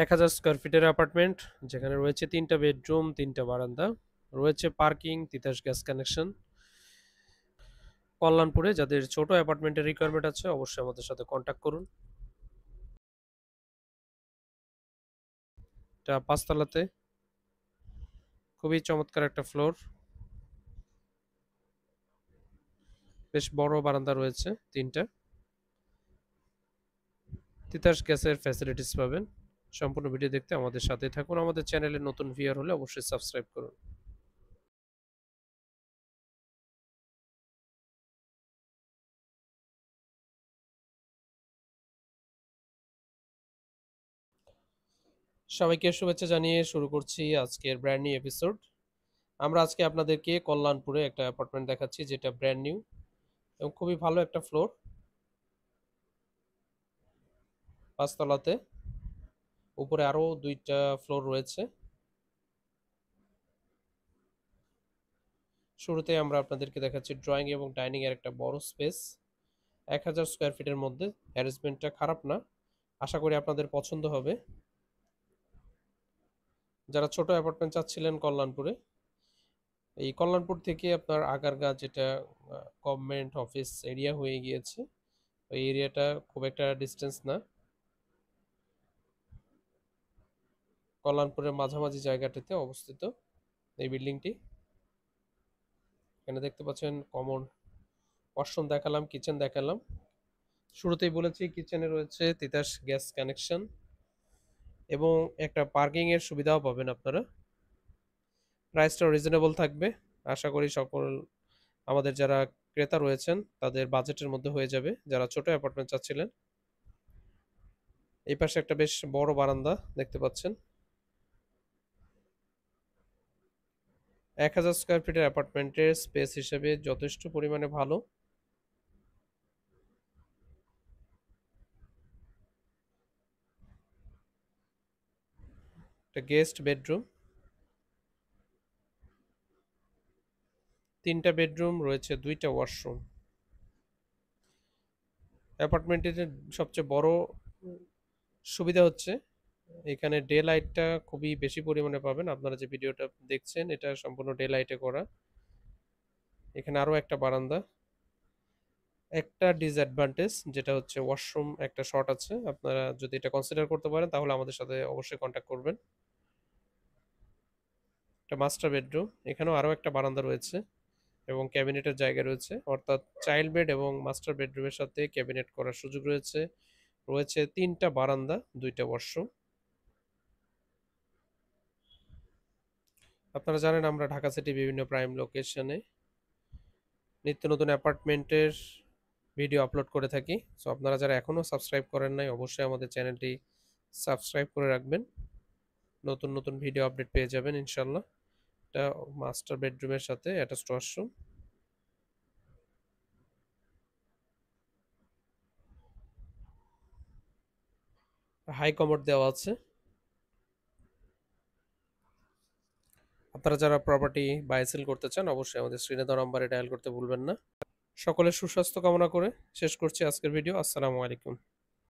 1000 square ফিটের apartment, যেখানে রয়েছে 3টা বেডরুম, 3টা বারান্দা, রয়েছে পার্কিং, তিতাস গ্যাস কানেকশন। কল্যাণপুরে যাদের ছোট অ্যাপার্টমেন্টের রিকোয়ারমেন্ট আছে অবশ্যই আমাদের সাথে কন্ট্যাক্ট করুন। এটা 5 তলাতে, খুবই চমৎকার একটা ফ্লোর, বেশ বড় বারান্দা রয়েছে 3টা। তিতাস গ্যাসের ফ্যাসিলিটিস পাবেন। সম্পূর্ণ ভিডিও দেখতে আমাদের সাথেই থাকুন। আমাদের চ্যানেলে নতুন ভিউয়ার হলে অবশ্যই সাবস্ক্রাইব করুন। সবাইকে শুভেচ্ছা জানিয়ে শুরু করছি আজকের ব্র্যান্ড নিউ এপিসোড। আমরা আজকে আপনাদেরকে কল্যাণপুরে একটা অ্যাপার্টমেন্ট দেখাচ্ছি, যেটা ব্র্যান্ড নিউ এবং খুবই ভালো একটা ফ্লোর, 5 তলাতে। উপরে আরো 2টা ফ্লোর রয়েছে। শুরুতে আমরা আপনাদেরকে দেখাচ্ছি ড্রয়িং এবং ডাইনিং এর একটা বড় স্পেস। 1000 স্কয়ার ফিটের মধ্যে অ্যারেঞ্জমেন্টটা খারাপ না, আশা করি আপনাদের পছন্দ হবে। যারা ছোট অ্যাপার্টমেন্ট চাচ্ছিলেন কল্যাণপুরে, এই কল্যাণপুর থেকে আপনার আগারগাঁ, যেটা গভর্নমেন্ট অফিস এরিয়া হয়ে গিয়েছে, ওই এরিয়াটা খুব একটা ডিস্টেন্স না। কল্যাণপুরের মাঝামাঝি জায়গাটিতে অবস্থিত এই বিল্ডিংটি। এখানে দেখতে পাচ্ছেন কমন ওয়াশরুম দেখালাম, কিচেন দেখালাম। শুরুতেই বলেছি কিচেনে রয়েছে তিতাস গ্যাস কানেকশন এবং একটা পার্কিং এর সুবিধাও পাবেন আপনারা। প্রাইসটাও রিজনেবল থাকবে, আশা করি সকল আমাদের যারা ক্রেতা রয়েছেন তাদের বাজেটের মধ্যে হয়ে যাবে, যারা ছোট অ্যাপার্টমেন্ট চাচ্ছিলেন। এই পাশে একটা বেশ বড় বারান্দা দেখতে পাচ্ছেন। 1000 স্কয়ার ফিটের অ্যাপার্টমেন্টের স্পেস হিসেবে যথেষ্ট পরিমাণে ভালো। একটা গেস্ট বেডরুম, 3টা বেডরুম, রয়েছে 2টা ওয়াশরুম। অ্যাপার্টমেন্টের সবচেয়ে বড় সুবিধা হচ্ছে এখানে ডে লাইটটা খুবই বেশি পরিমাণে পাবেন। আপনারা যে ভিডিওটা দেখছেন এটা সম্পূর্ণ ডে লাইটে করা। এখানে আরো একটা বারান্দা। একটা ডিসঅ্যাডভান্টেজ যেটা হচ্ছে ওয়াশরুম একটা শর্ট আছে, আপনারা যদি এটা কনসিডার করতে পারেন তাহলে আমাদের সাথে অবশ্যই কন্ট্যাক্ট করবেন। একটা মাস্টার বেডরুম, এখানেও আরো একটা বারান্দা রয়েছে এবং ক্যাবিনেটের জায়গা রয়েছে, অর্থাৎ চাইল্ড বেড এবং মাস্টার বেডরুমের সাথে ক্যাবিনেট করার সুযোগ রয়েছে। রয়েছে 3টা বারান্দা, 2টা ওয়াশরুম। আপনারা জানেন আমরা ঢাকা সিটি বিভিন্ন প্রাইম লোকেশনে নিত্য নতুন অ্যাপার্টমেন্টের ভিডিও আপলোড করে থাকি। সো আপনারা যারা এখনও সাবস্ক্রাইব করেন নাই অবশ্যই আমাদের চ্যানেলটি সাবস্ক্রাইব করে রাখবেন, নতুন নতুন ভিডিও আপডেট পেয়ে যাবেন ইনশাল্লাহ। এটা মাস্টার বেডরুমের সাথে অ্যাটাচড ওয়াশরুম। হাই কমোড দেওয়া আছে। আপনারা যারা প্রপার্টি বাই সেল করতে চান অবশ্যই আমাদের স্ক্রিনে দেওয়া নম্বরে ডায়াল করতে ভুলবেন না। সকলের সুস্বাস্থ্য কামনা করে শেষ করছি আজকের ভিডিও। আসসালামু আলাইকুম।